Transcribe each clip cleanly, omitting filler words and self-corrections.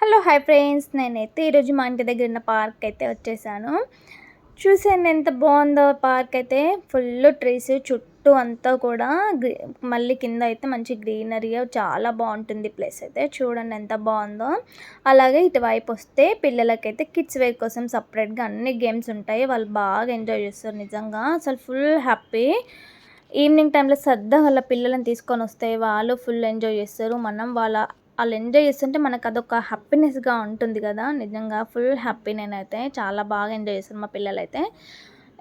Hello hi friends, నేనైతే ఈరోజు మా ఇంటి దగ్గర ఉన్న పార్క్ అయితే వచ్చేసాను. చూసాను ఎంత బాగుందో పార్క్ అయితే. ఫుల్ ట్రీస్ చుట్టూ అంతా కూడా మళ్ళీ కింద అయితే మంచి గ్రీనరీ చాలా బాగుంటుంది. ప్లేస్ అయితే చూడండి ఎంత బాగుందో. అలాగే ఇటువైపు వస్తే పిల్లలకైతే కిడ్స్ వేర్ కోసం సపరేట్గా అన్ని గేమ్స్ ఉంటాయి. వాళ్ళు బాగా ఎంజాయ్ చేస్తారు. నిజంగా అసలు ఫుల్ హ్యాపీ. ఈవినింగ్ టైంలో సరదాగా వాళ్ళ పిల్లలను తీసుకొని వస్తే వాళ్ళు ఫుల్ ఎంజాయ్ చేస్తారు. మనం వాళ్ళు ఎంజాయ్ చేస్తుంటే మనకు అదొక హ్యాపీనెస్గా ఉంటుంది కదా. నిజంగా ఫుల్ హ్యాపీ. నేనైతే చాలా బాగా ఎంజాయ్ చేస్తాను మా పిల్లలైతే.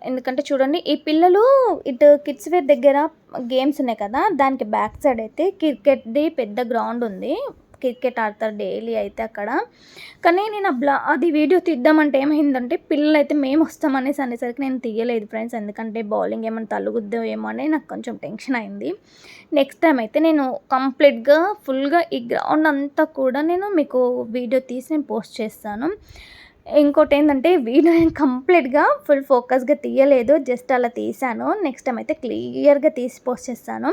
ఎందుకంటే చూడండి, ఈ పిల్లలు ఇటు కిడ్స్ వేర్ దగ్గర గేమ్స్ ఉన్నాయి కదా, దానికి బ్యాక్ సైడ్ అయితే క్రికెట్ది పెద్ద గ్రౌండ్ ఉంది. క్రికెట్ ఆడతారు డైలీ అయితే అక్కడ. కానీ నేను అది వీడియో తీద్దామంటే ఏమైందంటే, పిల్లలైతే మేము వస్తామనేసి అనేసరికి నేను తీయలేదు ఫ్రెండ్స్. ఎందుకంటే బౌలింగ్ ఏమైనా తలుగుద్దో ఏమో అని నాకు కొంచెం టెన్షన్ అయింది. నెక్స్ట్ టైం అయితే నేను కంప్లీట్గా ఫుల్గా ఈ గ్రౌండ్ అంతా కూడా నేను మీకు వీడియో తీసి నేను పోస్ట్ చేస్తాను. ఇంకోటి ఏంటంటే, వీడియో నేను కంప్లీట్గా ఫుల్ ఫోకస్గా తీయలేదు, జస్ట్ అలా తీసాను. నెక్స్ట్ టైం అయితే క్లియర్గా తీసి పోస్ట్ చేస్తాను.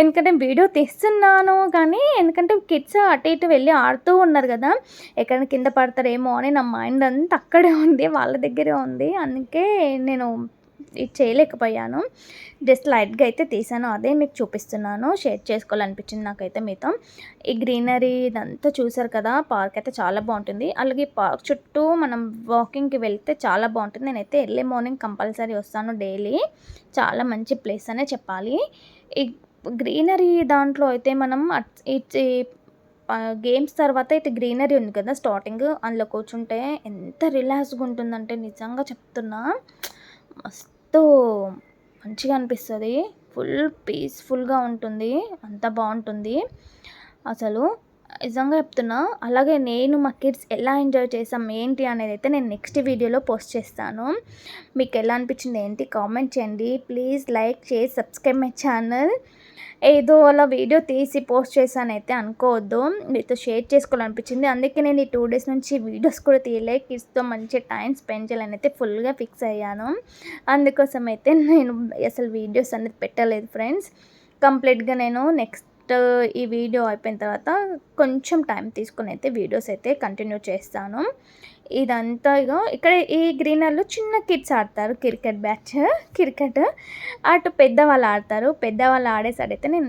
ఎందుకంటే వీడియో తీస్తున్నాను కానీ, ఎందుకంటే కిడ్స్ అటు ఇటు వెళ్ళి ఆడుతూ ఉన్నారు కదా, ఎక్కడైనా కింద పడతారేమో అని నా మైండ్ అంతా అక్కడే ఉంది, వాళ్ళ దగ్గరే ఉంది. అందుకే నేను ఇది చేయలేకపోయాను. జస్ట్ లైట్గా అయితే తీసాను, అదే మీకు చూపిస్తున్నాను. షేర్ చేసుకోవాలనిపించింది నాకైతే మీతో. ఈ గ్రీనరీ ఇదంతా చూసారు కదా, పార్క్ అయితే చాలా బాగుంటుంది. అలాగే పార్క్ చుట్టూ మనం వాకింగ్కి వెళ్తే చాలా బాగుంటుంది. నేనైతే ఎర్లీ మార్నింగ్ కంపల్సరీ వస్తాను డైలీ. చాలా మంచి ప్లేస్ అనే చెప్పాలి. ఈ గ్రీనరీ దాంట్లో అయితే మనం గేమ్స్ తర్వాత అయితే గ్రీనరీ ఉంది కదా స్టార్టింగ్, అందులో కూర్చుంటే ఎంత రిలాక్స్గా ఉంటుందంటే నిజంగా చెప్తున్నా, మస్తు మంచిగా అనిపిస్తుంది. ఫుల్ పీస్ఫుల్గా ఉంటుంది, అంత బాగుంటుంది అసలు. నిజంగా చెప్తున్నా. అలాగే నేను మా కిడ్స్ ఎలా ఎంజాయ్ చేసాం ఏంటి అనేది అయితే నేను నెక్స్ట్ వీడియోలో పోస్ట్ చేస్తాను. మీకు ఎలా అనిపించింది ఏంటి కామెంట్ చేయండి. Please like, share, subscribe my channel. ఏదో అలా వీడియో తీసి పోస్ట్ చేశానైతే అనుకోవద్దు, మీతో షేర్ చేసుకోవాలనిపించింది. అందుకే నేను ఈ 2 days నుంచి వీడియోస్ కూడా తీయలే. కిడ్స్తో మంచి టైం స్పెండ్ చేయాలని అయితే ఫుల్గా ఫిక్స్ అయ్యాను. అందుకోసం అయితే నేను అసలు వీడియోస్ అనేది పెట్టలేదు ఫ్రెండ్స్. కంప్లీట్గా నేను నెక్స్ట్ ఈ వీడియో అయిపోయిన తర్వాత కొంచెం టైం తీసుకుని అయితే వీడియోస్ అయితే కంటిన్యూ చేస్తాను. ఇదంతా ఇక్కడ ఈ గ్రీనర్లో చిన్న కిడ్స్ ఆడతారు క్రికెట్. అటు పెద్దవాళ్ళు ఆడతారు. పెద్దవాళ్ళు ఆడేసాడైతే నేను